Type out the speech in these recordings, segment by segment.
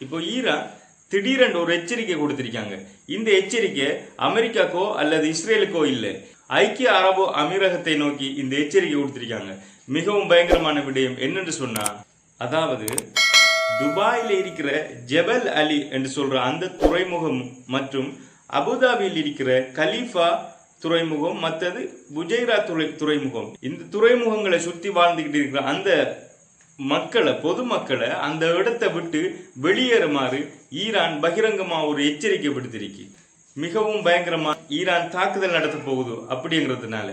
இப்போ ஈரான் திடீரென்று ஒரு எச்சரிக்கை கொடுத்திருக்காங்க. இந்த எச்சரிக்கை அமெரிக்காக்கோ அல்லது இஸ்ரேலுக்கோ இல்லை, ஐக்கிய அரபு அமீரகத்தை நோக்கி இந்த எச்சரிக்கை கொடுத்திருக்காங்க. மிகவும் பயங்கரமான விடயம் என்னென்று சொன்னா, அதாவது துபாயில் இருக்கிற ஜெபல் அலி என்று சொல்ற அந்த துறைமுகம் மற்றும் அபுதாபியில் இருக்கிற கலீஃபா துறைமுகம் மற்றது புஜைரா துறைமுகம், இந்த துறைமுகங்களை சுற்றி வாழ்ந்துகிட்டு இருக்கிற அந்த பொதுமக்களை அந்த இடத்தை விட்டு வெளியேறுமாறு ஈரான் பகிரங்கமா ஒரு எச்சரிக்கை விடுத்திருக்கு. மிகவும் பயங்கரமா ஈரான் தாக்குதல் நடத்த போகுது அப்படிங்கிறதுனால.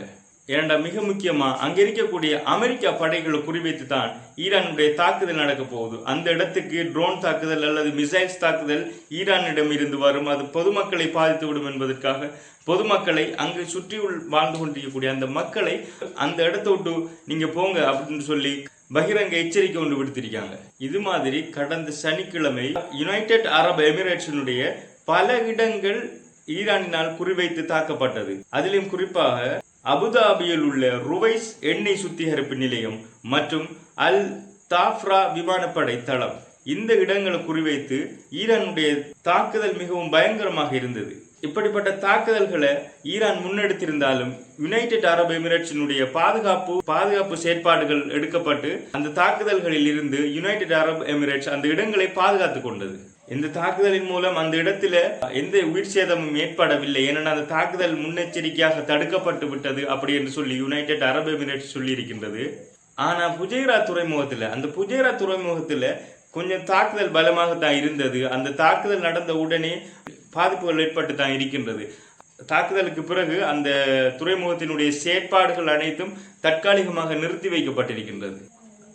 ஏண்டா மிக முக்கியமா அங்க இருக்கக்கூடிய அமெரிக்கா படைகளை குறிவைத்து தான் ஈரானுடைய தாக்குதல் நடக்க போகுது. அந்த இடத்துக்கு ட்ரோன் தாக்குதல் அல்லது மிசைல்ஸ் தாக்குதல் ஈரானிடம் இருந்து வரும். அது பொதுமக்களை பாதித்து விடும் என்பதற்காக பொதுமக்களை அங்கு சுற்றி வாழ்ந்து கொண்டிருக்கக்கூடிய அந்த மக்களை அந்த இடத்தை விட்டு நீங்க போங்க அப்படின்னு சொல்லி பகிரங்க எச்சரிக்கை ஒன்று விடுத்திருக்காங்க. இது மாதிரி கடந்த சனிக்கிழமை யுனைடெட் அரபு எமிரேட்ஸினுடைய பல இடங்கள் ஈரானினால் குறிவைத்து தாக்கப்பட்டது. அதிலும் குறிப்பாக அபுதாபியில் உள்ள ருவைஸ் எண்ணெய் சுத்திகரிப்பு நிலையம் மற்றும் அல் தாஃப்ரா விமானப்படை தளம், இந்த இடங்களை குறிவைத்து ஈரானுடைய தாக்குதல் மிகவும் பயங்கரமாக இருந்தது. இப்படிப்பட்ட தாக்குதல்களை ஈரான் முன்னெடுத்திருந்தாலும் யுனைடெட் அரபு எமிரேட்ஸினுடைய பாதுகாப்பு செயற்பாடுகள் எடுக்கப்பட்டு அந்த தாக்குதல்களில் இருந்து யுனைடெட் அரபு எமிரேட்ஸ் அந்த இடங்களை பாதுகாத்துக் கொண்டது. இந்த தாக்குதலின் மூலம் அந்த இடத்துல எந்த உயிர் சேதமும் ஏற்படவில்லை. ஏனென்றால் அந்த தாக்குதல் முன்னெச்சரிக்கையாக தடுக்கப்பட்டு விட்டது அப்படி என்று சொல்லி யுனைடெட் அரபு எமிரேட்ஸ் சொல்லி இருக்கின்றது. ஆனா புஜைரா துறைமுகத்துல கொஞ்சம் தாக்குதல் பலமாக தான் இருந்தது. அந்த தாக்குதல் நடந்த உடனே பாதிப்புகள் ஏற்பட்டு தான் இருக்கின்றது. தாக்குதலுக்கு பிறகு அந்த துறைமுகத்தினுடைய செயற்பாடுகள் அனைத்தும் தற்காலிகமாக நிறுத்தி வைக்கப்பட்டிருக்கின்றது.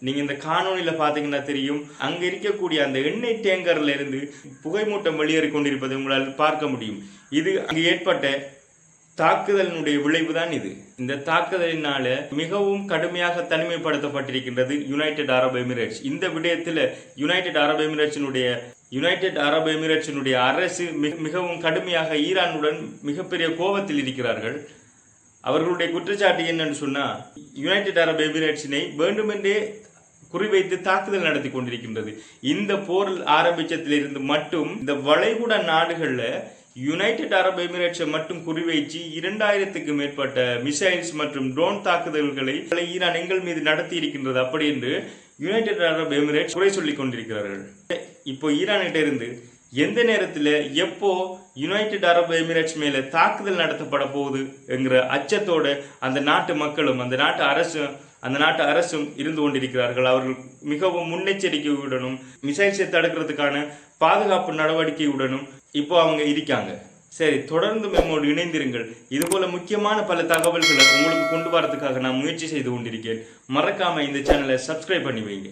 நீங்க இந்த காணொலியில பாத்தீங்கன்னா தெரியும், அங்க இருக்கக்கூடிய அந்த எண்ணெய் டேங்கர்ல இருந்து புகைமூட்டம் வெளியேறி கொண்டிருப்பதை உங்களால் பார்க்க முடியும். இது அங்கு ஏற்பட்ட தாக்குதலினுடைய விளைவுதான் இது. இந்த தாக்குதலினால மிகவும் கடுமையாக தனிமைப்படுத்தப்பட்டிருக்கின்றது யுனைடெட் அரபு எமிரேட்ஸ். இந்த விடயத்தில் யுனைடெட் அரபு எமிரேட்ஸினுடைய அரசு மிகவும் கடுமையாக ஈரானுடன் மிகப்பெரிய கோபத்தில் இருக்கிறார்கள். அவர்களுடைய குற்றச்சாட்டு என்னன்னு சொன்னா, யுனைடெட் அரபு எமிரேட்ஸினை வேண்டுமென்றே குறிவைத்து தாக்குதல் நடத்தி கொண்டிருக்கின்றது. இந்த போர் ஆரம்பிச்சதிலிருந்து மட்டும் இந்த வளைகுடா நாடுகள்ல யுனைடெட் அரபு எமிரேட்ஸை மட்டும் குறிவைச்சு 2000க்கு மேற்பட்ட மிசைல்ஸ் மற்றும் ட்ரோன் தாக்குதல்களை ஈரான் எங்கள் மீது நடத்தி இருக்கின்றது அப்படி என்று யுனைடெட் அரபு எமிரேட்ஸ் குறை சொல்லிக் கொண்டிருக்கிறார்கள். இப்போ ஈரான்கிட்ட இருந்து எந்த நேரத்தில் எப்போ யுனைடெட் அரபு எமிரேட்ஸ் மேல தாக்குதல் நடத்தப்பட போகுது என்கிற அச்சத்தோடு அந்த நாட்டு மக்களும் அந்த நாட்டு அரசும் இருந்து கொண்டிருக்கிறார்கள். அவர்கள் மிகவும் முன்னெச்சரிக்கையுடனும் மிசைல்ஸை தடுக்கிறதுக்கான பாதுகாப்பு நடவடிக்கையுடனும் இப்போ அவங்க இருக்காங்க. சரி, தொடர்ந்து நம்மோடு இணைந்திருங்கள். இதுபோல முக்கியமான பல தகவல்களை உங்களுக்கு கொண்டு வரதுக்காக நான் முயற்சி செய்து கொண்டிருக்கேன். மறக்காம இந்த சேனலை சப்ஸ்கிரைப் பண்ணி வைங்க.